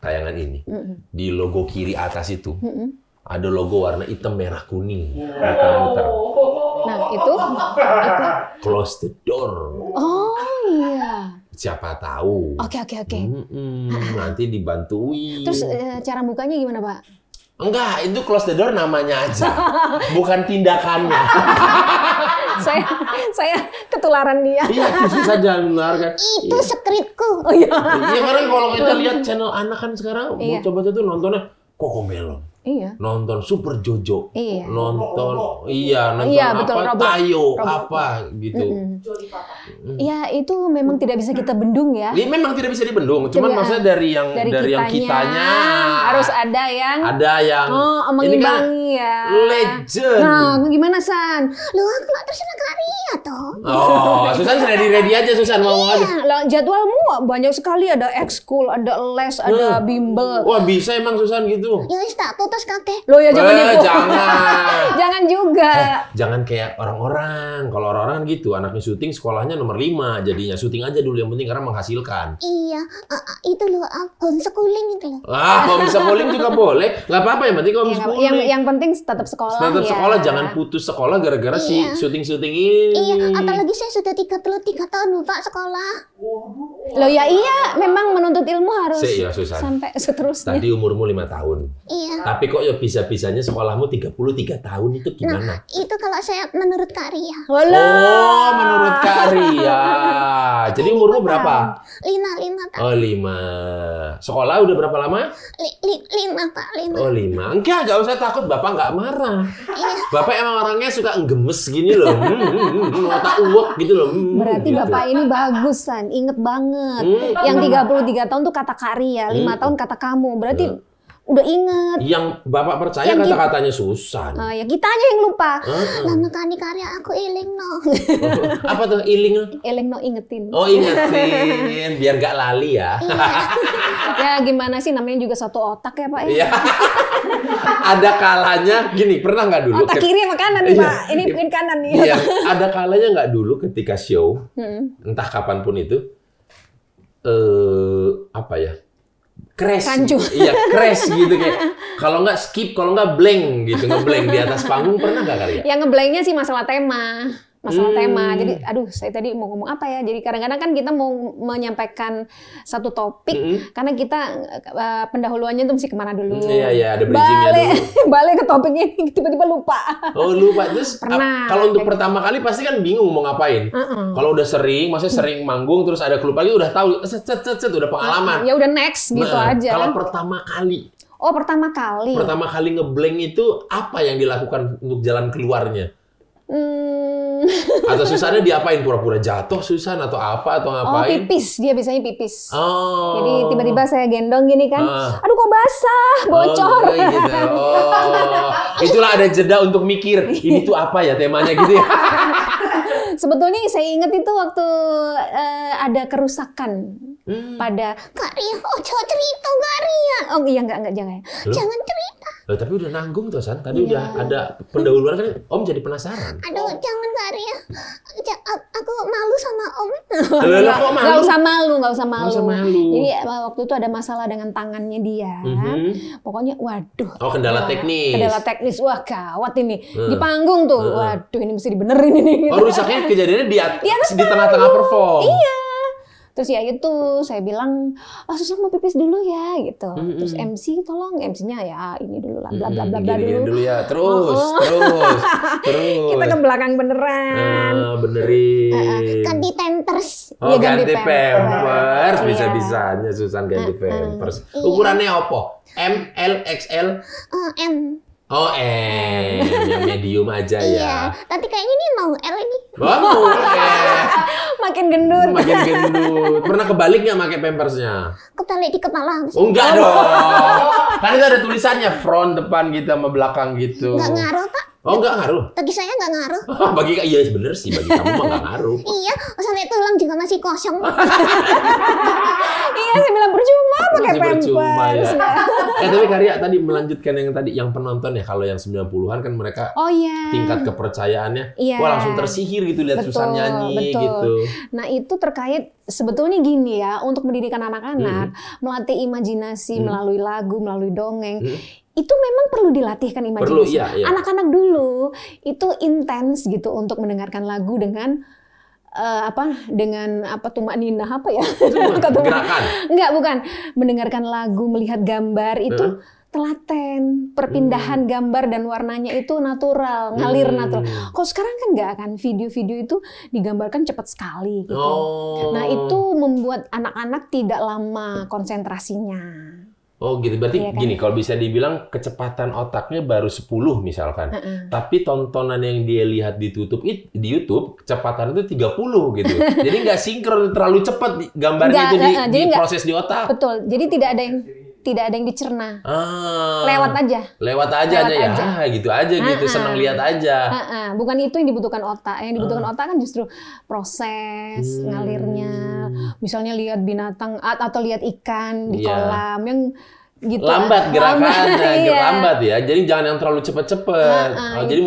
tayangan ini, di logo kiri atas itu ada logo warna hitam, merah, kuning, muter-muter. Nah, itu Close the door. Oh iya. Siapa tahu. Oke. Nanti dibantuin. Terus cara bukanya gimana, Pak? Enggak, itu close the door namanya aja, bukan tindakannya. saya ketularan dia. Iya, bisa menularkan. Itu skripku. Oh iya. Iya, karena kalau kita lihat channel anak kan sekarang, coba tuh nontonnya Cocomelon. Iya. Nonton Super Jojo. Iya. Nonton betul, apa Robot. Tayo apa gitu. Ya itu memang tidak bisa kita bendung ya. Ini memang tidak bisa dibendung. Cuman maksudnya dari yang kitanya harus ada yang mengimbangi ya. Legend. Nah, gimana San? Lu aku terserah Karya toh. Oh, Susan ready aja Susan mau aja. Lah jadwalmu banyak sekali, ada ekskul, ada les, ada bimbel. Wah, bisa emang Susan gitu. Ya wis tak putus kabeh. Loh ya jangan gitu. Jangan. Jangan juga. Jangan kayak orang-orang. Kalau orang-orang gitu, anaknya syuting sekolahnya nomor 5, jadinya syuting aja dulu yang penting karena menghasilkan. Iya, itu loh homeschooling itu loh. Homeschooling. homeschooling juga boleh. Nggak apa-apa ya, berarti kalau homeschooling. Yang penting tetap sekolah. Tetap sekolah, jangan putus sekolah gara-gara si syuting-syuting ini. Iya, apalagi saya sudah 33 tahun loh Pak sekolah. Loh ya iya, memang menuntut ilmu harus Ya, Susan. sampai seterusnya. Tadi umurmu 5 tahun. Iya. Tapi kok ya bisa-bisanya sekolahmu 33 tahun itu gimana? Itu kalau saya menurut Kak Ria. Oh, menurut Kak Ria. Jadi umurmu berapa? 5 tahun. Oh, 5. Sekolah udah berapa lama? 5 Pak, 5. Oh, 5. Enggak usah takut, Bapak nggak marah. Iya. Bapak emang orangnya suka gemes gini loh. Otak uwek gitu loh. Berarti gitu. Bapak ini bagus, San. Inget banget. Yang 33 tahun tuh kata Kak Ria, 5 tahun kata kamu. Berarti udah inget. Yang Bapak percaya kata-katanya Susan. Ya kita aja yang lupa. Lama kali karya aku iling no. Apa tuh iling? Eleng no ingetin. Oh, ingetin biar nggak lali ya. Ya gimana sih, namanya juga satu otak ya Pak ya. Iya. Ada kalanya gini, pernah nggak dulu? Otak kiri sama kanan nih Pak. Ini pin kanan nih. Iya, ada kalanya nggak dulu ketika show, entah kapanpun itu, apa ya? Crash. Rancu. Iya, crash gitu kayak. Kalau nggak skip, kalau nggak blank gitu, ngeblank di atas panggung, pernah nggak kali ya? Yang ngeblanknya sih masalah tema. Tema. Jadi, aduh, saya tadi mau ngomong apa ya? Jadi kadang-kadang kan kita mau menyampaikan satu topik, karena kita pendahuluannya tuh mesti kemana dulu. Iya, ada bridging-nya dulu. Balik ke topik ini, tiba-tiba lupa. Oh, lupa. Terus Pernah, kalau untuk kayak pertama kali pasti kan bingung mau ngapain. Kalau udah sering, maksudnya sering manggung, terus ada klub lagi udah tahu, udah pengalaman. Ya udah next gitu aja. Kalau pertama kali. Oh, pertama kali. Pertama kali ngeblank itu apa yang dilakukan untuk jalan keluarnya? Atau Susannya diapain? Pura-pura jatuh Susan atau apa atau ngapain? Oh, pipis. Dia biasanya pipis. Oh. Jadi tiba-tiba saya gendong gini kan. Aduh kok basah, bocor. Oh, gitu. Itulah ada jeda untuk mikir. Ini tuh apa ya temanya gitu ya. Sebetulnya saya ingat itu waktu ada kerusakan pada Kak Ria, cerita Kak Ria. Oh iya enggak jangan. Jangan cerita. Tapi udah nanggung tuh San. Tadi udah ada pendahuluan kan Om jadi penasaran. Aduh, jangan Kak Ria. Aku malu sama Om. Loh, kok malu? Nggak usah malu. Nggak usah malu. Jadi waktu itu ada masalah dengan tangannya dia. Pokoknya waduh. Oh, kendala teknis. Kendala teknis. Wah, gawat ini. Di panggung tuh. Waduh, ini mesti dibenerin ini. Oh, rusaknya kejadiannya di tengah-tengah perform. Iya. Terus ya itu saya bilang, Susan mau pipis dulu ya gitu. Terus MC tolong, MC-nya ya ini dulu lah, bla bla bla dulu ya. Terus. Kita ke belakang beneran. Benerin. Ganti Pampers. Oh, Ya, ganti Pampers. Iya. Bisa-bisanya Susan ganti Pampers. Ukurannya apa? M, L, XL? M. Oh, yang medium aja ya. Iya, tapi kayaknya ini mau L ini. Mau Makin gendut. Makin gendut. Pernah kebalik nggak pakai pampersnya? Kebalik di kepala. Oh, enggak dong. Kan itu ada tulisannya front, depan gitu sama belakang gitu. Nggak ngaruh, Pak. Oh, enggak ngaruh. Bagi saya nggak ngaruh. Bagi iya bener sih, bagi kamu mah nggak ngaruh. Iya, sampai tulang juga masih kosong. Iya, saya bilang percuma pakai Percuma Pampers. ya. Tapi Karya tadi melanjutkan yang penonton ya, kalau yang 90-an kan mereka Oh iya. tingkat kepercayaannya wah langsung tersihir gitu lihat Susan nyanyi gitu. Nah, itu terkait sebetulnya gini ya, untuk mendidikan anak-anak, melatih imajinasi melalui lagu, melalui dongeng. Itu memang perlu dilatihkan imajinasi. Iya. Anak-anak dulu itu intens gitu untuk mendengarkan lagu dengan tumak ninah apa ya? Gerakan. Enggak, bukan. Mendengarkan lagu, melihat gambar itu telaten, perpindahan gambar dan warnanya itu natural, ngalir natural. Kalau sekarang kan nggak kan, video-video itu digambarkan cepat sekali gitu. Nah, itu membuat anak-anak tidak lama konsentrasinya. Oh gitu, berarti Iya kan? gini, kalau bisa dibilang kecepatan otaknya baru 10 misalkan. Tapi tontonan yang dia lihat di YouTube, kecepatan itu 30 gitu. Jadi nggak sinkron, terlalu cepat gambarnya itu diproses di otak. Betul, jadi tidak ada yang dicerna. Lewat aja ya, gitu aja gitu, senang lihat aja. Bukan itu yang dibutuhkan otak. Yang dibutuhkan otak kan justru proses ngalirnya. Misalnya lihat binatang atau lihat ikan di kolam yang gitu. Lambat gerakannya, iya. lambat ya. Jadi jangan yang terlalu cepet-cepet. Jadi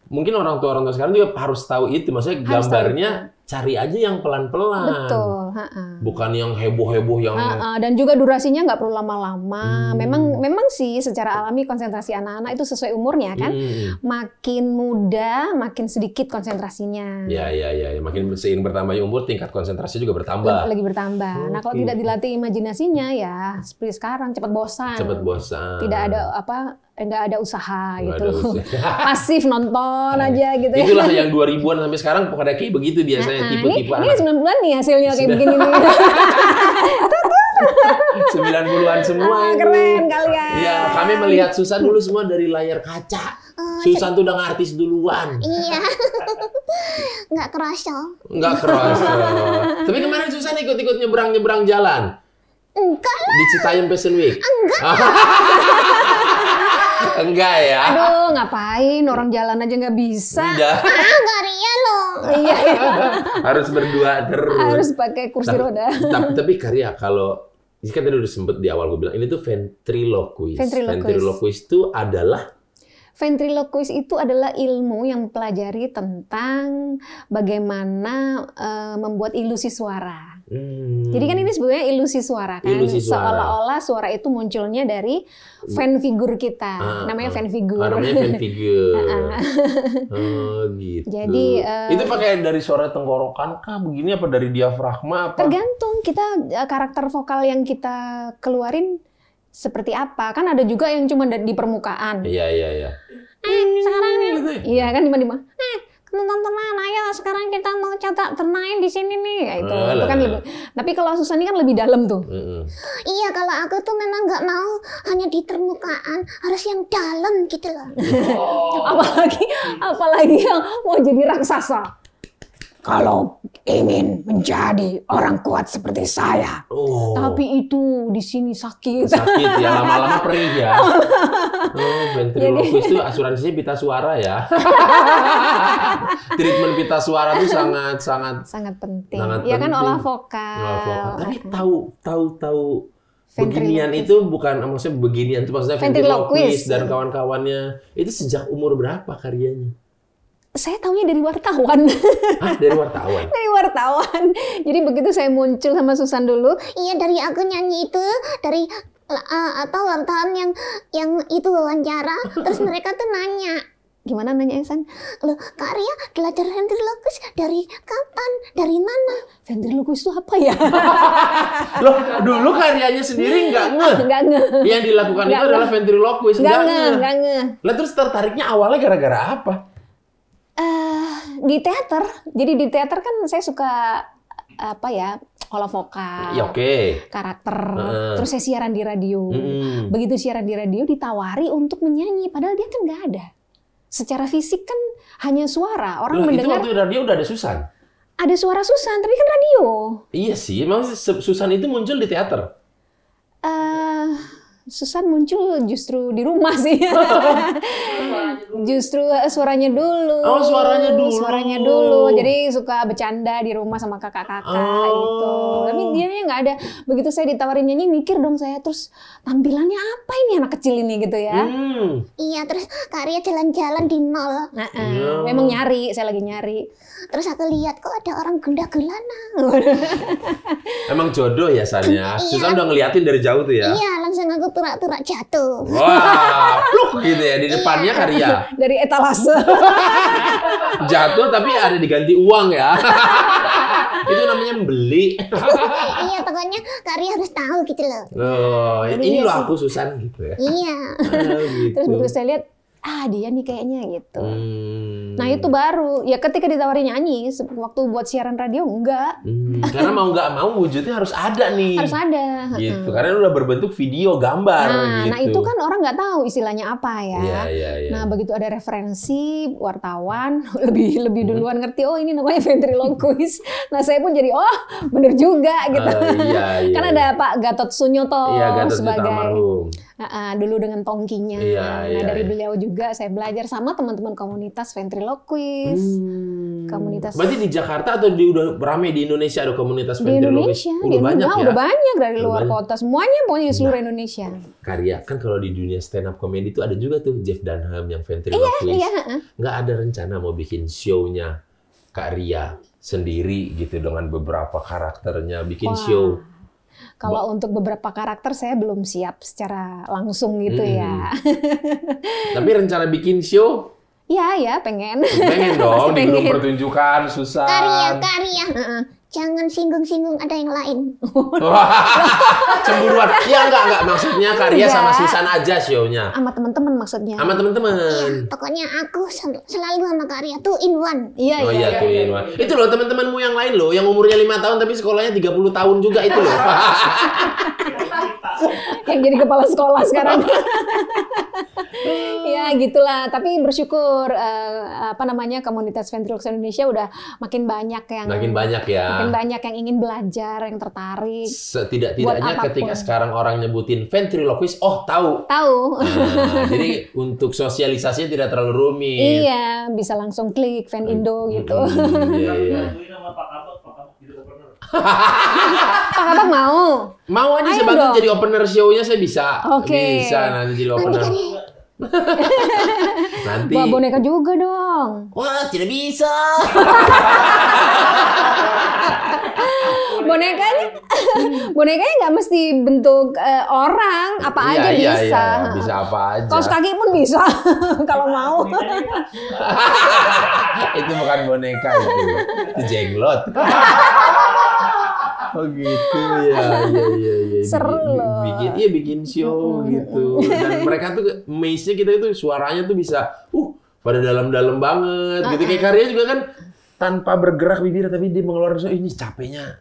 mungkin orang tua sekarang juga harus tahu itu. Maksudnya gambarnya cari aja yang pelan-pelan. Betul. Bukan yang heboh-heboh yang. Dan juga durasinya nggak perlu lama-lama. Memang sih secara alami konsentrasi anak-anak itu sesuai umurnya kan. Makin muda, makin sedikit konsentrasinya. Ya. Makin seiring bertambahnya umur, tingkat konsentrasi juga bertambah. Lagi bertambah. Nah kalau tidak dilatih imajinasinya ya seperti sekarang cepat bosan. Tidak ada nggak ada usaha Nggak gitu. ada usaha. Pasif nonton aja gitu. Itulah yang 2000-an sampai sekarang pada kayak begitu biasanya tipe-tipe ini 90-an nih hasilnya kayak begini nih. 90-an semua itu. Keren kalian. Iya, kami melihat Susan dulu semua dari layar kaca. Susan tuh udah ngartis duluan. Iya. Nggak kerasa. Tapi kemarin Susan ikut-ikut nyebrang jalan. Enggak lah. Di Citayam Fashion Week. Enggak ya? Aduh, ngapain? Orang jalan aja nggak bisa. Udah. Nggak Ria loh. Iya. Harus berdua terus. Harus pakai kursi roda. Tapi Karya, kalau ini kan tadi udah sempet di awal gue bilang, ini tuh ventriloquist. Ventriloquist itu adalah ilmu yang mempelajari tentang bagaimana membuat ilusi suara. Jadi kan ini sebenarnya ilusi suara kan. Seolah-olah suara itu munculnya dari fan figure kita. Namanya fan figure. Gitu. Jadi itu pakai dari suara tenggorokan kah begini apa dari diafragma apa? Tergantung kita karakter vokal yang kita keluarin seperti apa. Kan ada juga yang cuma di permukaan. Iya. Sekarang nih. Gitu ya? Iya kan di mana? Teman-teman, ayo sekarang kita mau catat ternain di sini nih. Ya, itu kan lebih. Tapi kalau Susan ini kan lebih dalam tuh. Iya, kalau aku tuh memang nggak mau hanya di permukaan, harus yang dalam gitu loh. apalagi yang mau jadi raksasa. Kalau ingin menjadi orang kuat seperti saya, tapi itu di sini sakit. Sakit ya, lama-lama perih ya. Ventriloquist itu asuransinya pita suara ya. Treatment pita suara itu sangat penting. Ya kan olah vokal. Tapi tahu beginian itu bukan maksudnya beginian itu maksudnya ventriloquist dan kawan-kawannya itu sejak umur berapa karyanya? Saya taunya dari wartawan. Dari wartawan? Dari wartawan. Jadi begitu saya muncul sama Susan dulu. Iya, dari aku nyanyi itu, dari wartawan yang itu wawancara, terus mereka tuh nanya. Gimana nanya San? Loh, Kak Ria belajar ventriloquist dari kapan? Dari mana? Ventriloquist itu apa ya? Loh, dulu karyanya sendiri nggak ngeh. Yang dilakukan itu adalah ventriloquist. Nggak ngeh. Lah terus tertariknya awalnya gara-gara apa? Di teater. Jadi di teater kan saya suka olah vokal, karakter. Terus saya siaran di radio. Begitu siaran di radio ditawari untuk menyanyi, padahal dia kan nggak ada. Secara fisik kan hanya suara. Orang mendengar. Itu waktu radio udah ada Susan. Ada suara Susan, tapi kan radio. Iya sih, emang Susan itu muncul di teater. Susan muncul justru di rumah sih. Justru suaranya dulu. Oh, suaranya dulu. Jadi suka bercanda di rumah sama kakak-kakak itu. Tapi dianya nggak ada. Begitu saya ditawarin nyanyi, mikir dong saya. Terus tampilannya apa ini anak kecil ini gitu ya. Iya, terus Kak Ria jalan-jalan di mall. Memang saya lagi nyari. Terus aku lihat kok ada orang gundah-gulana. Emang jodoh ya Sannya. Susan udah ngeliatin dari jauh tuh ya. Iya, langsung aku turak-turak jatuh. Wah, pluk gitu ya di depannya Karya. Dari etalase. Jatuh tapi ada diganti uang ya. Itu namanya membeli. Iya, pokoknya Karya harus tahu gitu loh. Ini loh aku Susan gitu ya. Iya. Gitu. Terus begitu saya lihat, dia nih kayaknya gitu. Nah itu baru, ya ketika ditawarin nyanyi, waktu buat siaran radio enggak. Karena mau nggak mau wujudnya harus ada nih. Harus ada. Gitu, karena udah berbentuk video, gambar gitu. Nah itu kan orang nggak tahu istilahnya apa ya. Iya. Nah begitu ada referensi wartawan, lebih duluan ngerti, ini namanya ventriloquist. Nah saya pun jadi, bener juga gitu. Iya. Kan ada Pak Gatot Sunyoto sebagai almarhum. Dulu dengan tongkinya. Dari beliau juga saya belajar sama teman-teman komunitas ventriloquist. Komunitas. Berarti di Jakarta atau udah ramai di Indonesia ada komunitas ventriloquist? Udah banyak dari luar kota. Semuanya pokoknya di seluruh Indonesia. Karya kan kalau di dunia stand up comedy itu ada juga tuh Jeff Dunham yang ventriloquist. Nggak ada rencana mau bikin show-nya Kak Ria sendiri gitu dengan beberapa karakternya, bikin show. Kalau untuk beberapa karakter saya belum siap secara langsung gitu ya. Tapi rencana bikin show? Ya, pengen. Pengen dong, di grup pertunjukan, Susan. Karya. Jangan singgung-singgung ada yang lain. Cemburuan. Ya enggak. Maksudnya Karya sama Susan aja show-nya. Sama teman-teman maksudnya. Sama teman-teman. Iya, pokoknya aku selalu sama Karya. 2 in 1. Iya. 2 in 1. Itu loh teman-temanmu yang lain loh, yang umurnya 5 tahun tapi sekolahnya 30 tahun juga itu loh. Yang jadi kepala sekolah sekarang. Ya gitulah, tapi bersyukur komunitas ventriloquist Indonesia udah makin banyak yang makin banyak yang ingin belajar, yang tertarik. Setidak-tidaknya ketika sekarang orang nyebutin ventriloquist, tahu. Nah, jadi untuk sosialisasinya tidak terlalu rumit. Iya, bisa langsung klik Ven Indo gitu. Iya. Pak Abang mau aja saya bantu jadi opener show-nya, saya bisa. Oke. Bisa nanti jadi opener. Nanti. Bawa boneka juga dong. Wah, tidak bisa. Bonekanya nggak mesti bentuk orang, apa aja bisa. Iya, bisa apa aja. Kaos kaki pun bisa kalau mau. Itu bukan boneka itu jenglot. Oh gitu ya. Seru loh. Bikin show gitu. Dan mereka tuh maze-nya kita itu suaranya tuh bisa pada dalam-dalam banget gitu. Kayak Karya juga kan tanpa bergerak bibir tapi dia mengeluarkan suara, ini capeknya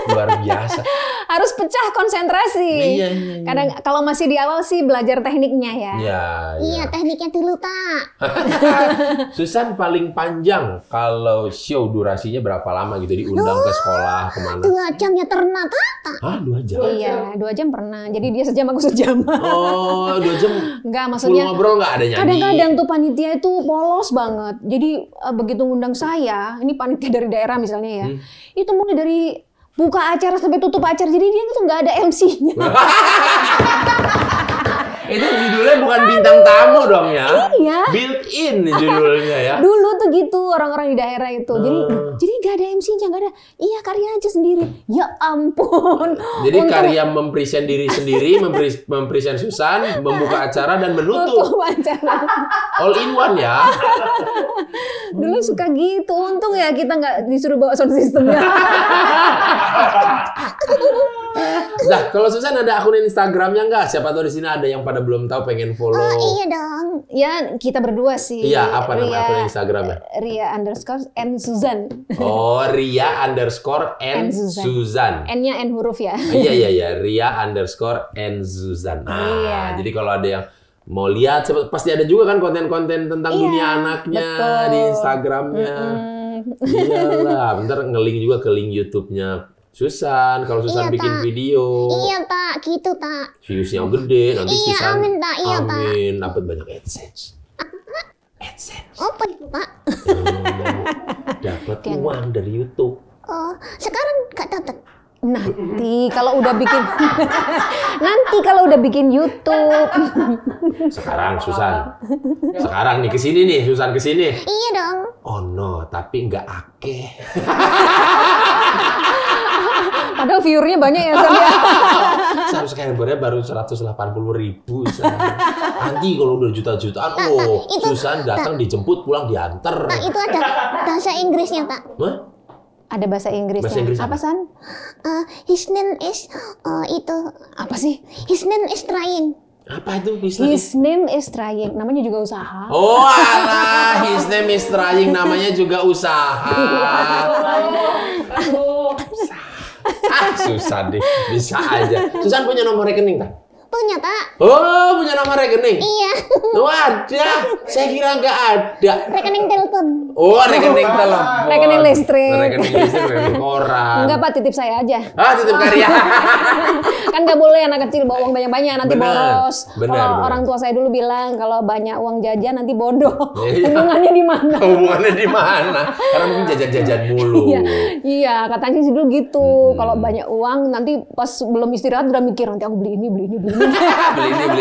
luar biasa. Harus pecah konsentrasi. Iya. Kadang kalau masih di awal sih belajar tekniknya ya. Iya, tekniknya dulu, Pak. Susan paling panjang kalau show durasinya berapa lama gitu, diundang ke sekolah kemana? 2 jam ya ternata. Hah, 2 jam? Iya, 2 jam pernah. Jadi dia sejam, aku sejam. Oh, 2 jam? Enggak, maksudnya full ngobrol nggak ada nyanyi? Kadang-kadang tuh panitia itu polos banget. Jadi begitu ngundang saya, ini panitia dari daerah misalnya ya, itu mulai dari buka acara sampai tutup acara, jadi dia tuh nggak ada MC-nya. Itu judulnya bukan bintang tamu dong ya? Iya. Built-in judulnya ya? Dulu tuh gitu orang-orang di daerah itu. Jadi nggak ada MC-nya, nggak ada. Iya, Karya aja sendiri. Ya ampun. Jadi Karya mempresent diri sendiri, mempresent Susan, membuka acara dan menutup. Acara. All in one ya? Dulu suka gitu. Untung ya kita nggak disuruh bawa sound system-nya. Nah, kalau Susan ada akun Instagramnya nggak? Siapa tahu di sini ada yang pada belum tahu pengen follow. Oh iya dong. Ya kita berdua sih. Iya, apa nama akun Instagramnya? Ria_N_Suzan. Oh, Ria_N_Suzan. N-nya N huruf ya. Iya. Ria_N_Suzan. Nah, jadi kalau ada yang mau lihat, pasti ada juga kan konten-konten tentang dunia anaknya di Instagramnya. Iyalah, bentar nge-link juga ke link YouTube-nya Susan. Kalau Susan bikin video. Iya, Tak. Gitu, Tak. Views-nya gede, nanti Susan. Amin, Tak. Iya, Tak. Amin, dapat banyak AdSense. Apa itu, Pak? Dapat uang dari YouTube. Oh, sekarang nggak dapat. Nanti kalau udah bikin YouTube. Sekarang Susan. Sekarang nih kesini nih, Susan kesini. Iya dong. Oh no, tapi nggak akeh. Padahal viewernya banyak ya, San ya. Subscribernya baru 180.000. Nanti kalau udah juta-jutaan, Susan datang dijemput, pulang diantar. Tak, itu ada bahasa Inggrisnya, Tak. Hah? Ada bahasa Inggrisnya. Bahasa Inggris apa, San? His name is itu apa sih? His name is trying. Apa itu His name is trying. Namanya juga usaha. Oh alah, his name is trying, namanya juga usaha. Susah deh, bisa aja. Susan punya nomor rekening tak? Punya, Tak. Oh, punya nomor rekening? Iya. Wadah, saya kira nggak ada. Rekening telepon. Oh, rekening telepon. Rekening listrik. Rekening koran. Enggak, Pak, titip saya aja. Titip Karya. Kan nggak boleh anak kecil bawa uang banyak-banyak, nanti boros. Benar. Orang tua saya dulu bilang kalau banyak uang jajan nanti bodoh. Hubungannya di mana? Hubungannya di mana? Karena mungkin jajan-jajan mulu. Iya, katanya sih dulu gitu. Kalau banyak uang nanti pas belum istirahat udah mikir nanti aku beli ini. beli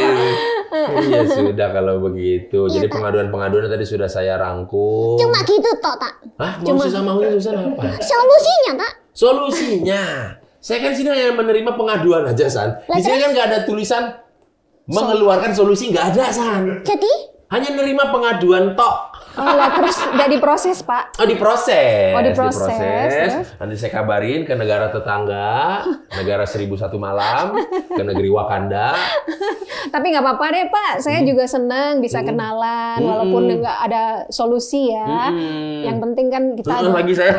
ini. Ya sudah kalau begitu. Jadi pengaduan-pengaduan tadi sudah saya rangkum. Cuma gitu toh, Pak. Ah, maunya Susan apa? Solusinya, Pak. Solusinya. Saya kan sini hanya menerima pengaduan aja, San. Di sini kan nggak ada tulisan mengeluarkan solusi, nggak ada, San. Jadi? Hanya nerima pengaduan tok. Oh, terus udah diproses, Pak? Oh, diproses. Oh, diproses. Nanti saya kabarin ke negara tetangga, negara 1001 malam, ke negeri Wakanda. Tapi nggak apa-apa deh, Pak. Saya juga senang bisa kenalan, walaupun nggak ada solusi ya. Yang penting kan kita lagi saya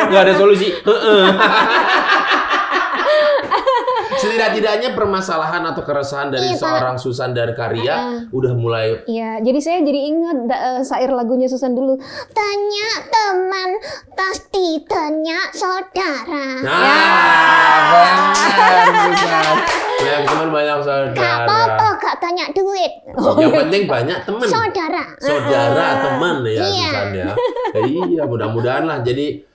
nggak ada solusi. Setidak-tidaknya permasalahan atau keresahan dari seorang Susan dari Karya udah mulai. Iya, jadi saya jadi ingat syair lagunya Susan dulu. Tanya teman, pasti tanya saudara. Benar. Banyak teman, banyak saudara. Gak apa-apa, gak tanya duit. Yang penting banyak teman. Saudara, teman ya, iya. Susan ya. Iya, mudah-mudahan lah. Jadi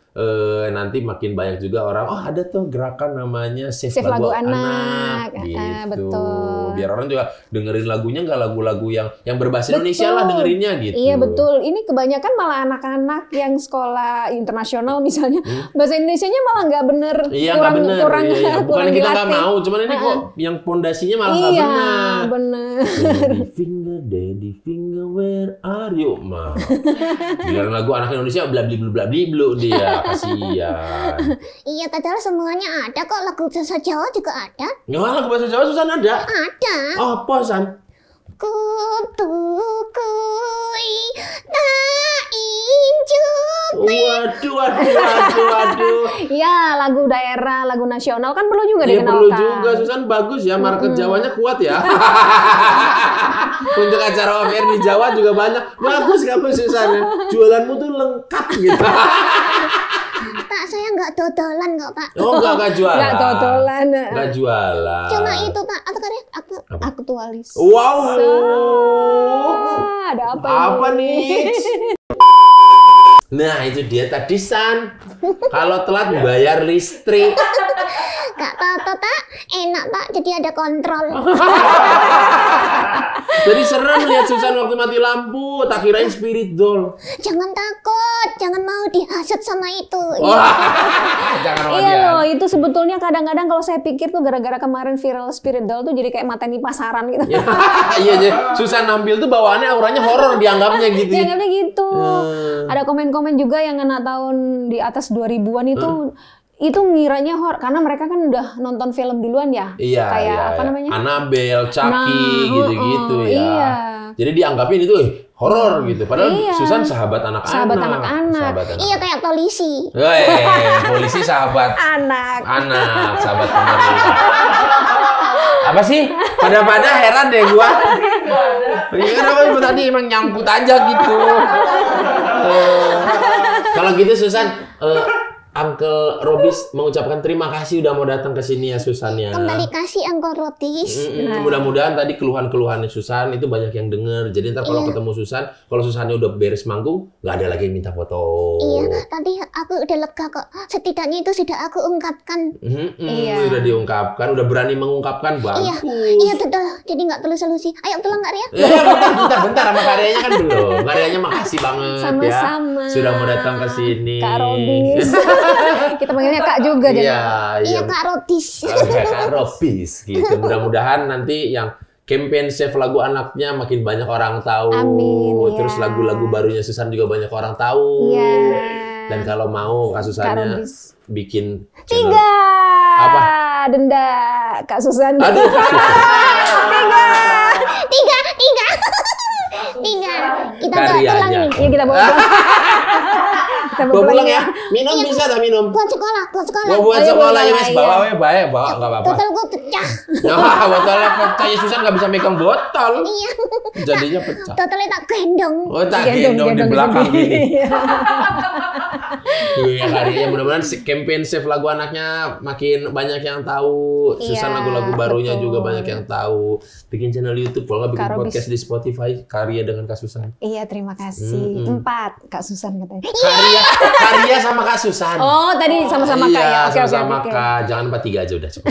nanti makin banyak juga orang, ada tuh gerakan namanya Save Lagu Anak. Gitu. Betul. Biar orang juga dengerin lagunya nggak lagu-lagu yang berbahasa Indonesia lah dengerinnya gitu. Iya betul. Ini kebanyakan malah anak-anak yang sekolah internasional misalnya bahasa Indonesianya malah nggak bener. Iya, kurang kurang bukan kita nggak dilatih. mau, cuman ini kok yang pondasinya malah nggak benar. Iya bener. Daddy finger, where are you? Ma. Bilang lagu anak Indonesia blabli-blabli-blabli dia. Kasihan. Iya, padahal semuanya ada kok. Lagu bahasa Jawa juga ada. Ya, lagu bahasa Jawa Susan ada. Ada. Oh, apa, San? Kutukui tak injuk. Waduh. Iya, lagu daerah, lagu nasional kan perlu juga Iya, dikenalkan. perlu juga, Susan. Bagus ya, market Jawanya kuat ya. Untuk acara OMR di Jawa juga banyak. Bagus kamu, Susan. Jualanmu tuh lengkap gitu. Pak, saya nggak dodolan kok, Pak. Oh, nggak jualan. Nggak dodolan. Nggak jualan. Cuma itu, Pak. Apa tadi? Aktualis. Wow. Ada apa? Apa nih? Nah, itu dia tadi, San. Kalau telat bayar listrik. Gak apa-apa, Pak. Enak, Pak. Jadi ada kontrol. Jadi serem lihat Susan waktu mati lampu. Tak kirain spirit doll. Jangan takut. Jangan mau dihasut sama itu. Jangan sama Iya dia. loh, itu sebetulnya kadang-kadang kalau saya pikir tuh gara-gara kemarin viral spirit doll tuh jadi kayak mateni pasaran gitu. Iya, Susan nampil tuh bawaannya auranya horor dianggapnya gitu. Dianggapnya gitu. Ada komen-komen juga yang anak tahun di atas 2000-an itu ngiranya horor karena mereka kan udah nonton film duluan ya. Iya, kayak iya, apa namanya? Annabelle, Chucky gitu-gitu ya. Iya. Jadi dianggapin itu horor gitu. Padahal Susan sahabat anak-anak. Sahabat anak-anak. Iya, kayak polisi. Polisi sahabat Anak. sahabat pemerintah. Apa sih? Pada heran deh gua. Ini kenapa tadi emang nyangkut aja gitu. Kalau gitu Susan, Uncle Robis mengucapkan terima kasih udah mau datang ke sini ya Susan ya. Kembali kasih Uncle Robis. Mudah-mudahan tadi keluhan-keluhannya Susan itu banyak yang denger. Jadi ntar kalau ketemu Susan, kalau Susannya udah beres manggung, nggak ada lagi yang minta foto. Iya, tadi aku udah lega kok. Setidaknya itu sudah aku ungkapkan. Iya. Udah diungkapkan, udah berani mengungkapkan, bagus. Iya betul. Jadi nggak perlu solusi. Ayo pulang nggak Ria? Bentar, sama karyanya kan belum. Karyanya makasih banget Sama-sama. ya. Sudah mau datang ke sini. Kak Robis. Kita panggilnya Kak juga jadi. Iya Kak Robis. Kak Robis gitu. Mudah-mudahan nanti yang campaign Save Lagu Anaknya makin banyak orang tahu. Amin, Terus ya. lagu-lagu barunya Susan juga banyak orang tahu. Iya. Dan kalau mau Kak Susannya Robis. bikin channel. 3 Apa? denda Kak Susan. Aduh. Tiga. Kita bawa pulang Karyanya. nih. Iya kita bawa pulang. Kita Bawa pulang ya. Minum bisa tak minum? Buat sekolah. Buat Ayo, sekolah ya bawa, Mas. iya. Bawa nggak apa-apa. Botol gue pecah. Nah, botolnya pecah. Ya Susan nggak bisa megang botol. Iya. Jadinya pecah. Botolnya tak gendong. Oh, tak gendong di belakang gini. Iya, Karya mudah-mudahan campaign save lagu anaknya makin banyak yang tahu. Susan lagu-lagu barunya betul. juga banyak yang tahu. Bikin channel YouTube, kalau nggak bikin Kak podcast di Spotify, Karya dengan Kak Susan. Iya, terima kasih. 4 Kak Susan katanya. Karya sama Kak Susan. Oh, tadi sama-sama Kak ya. Oke, sama oke. Kak. Jangan 4-3 aja udah cukup.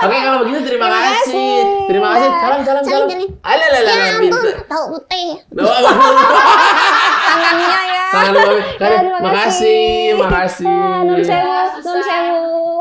Oke, kalau begitu terima kasih. Terima kasih. Salam. Salim. Alalala, Ya ampun, pintar. tahu putih. Tangannya ya. Tangan Mami. Ya, terima Makasih. Nun sewu.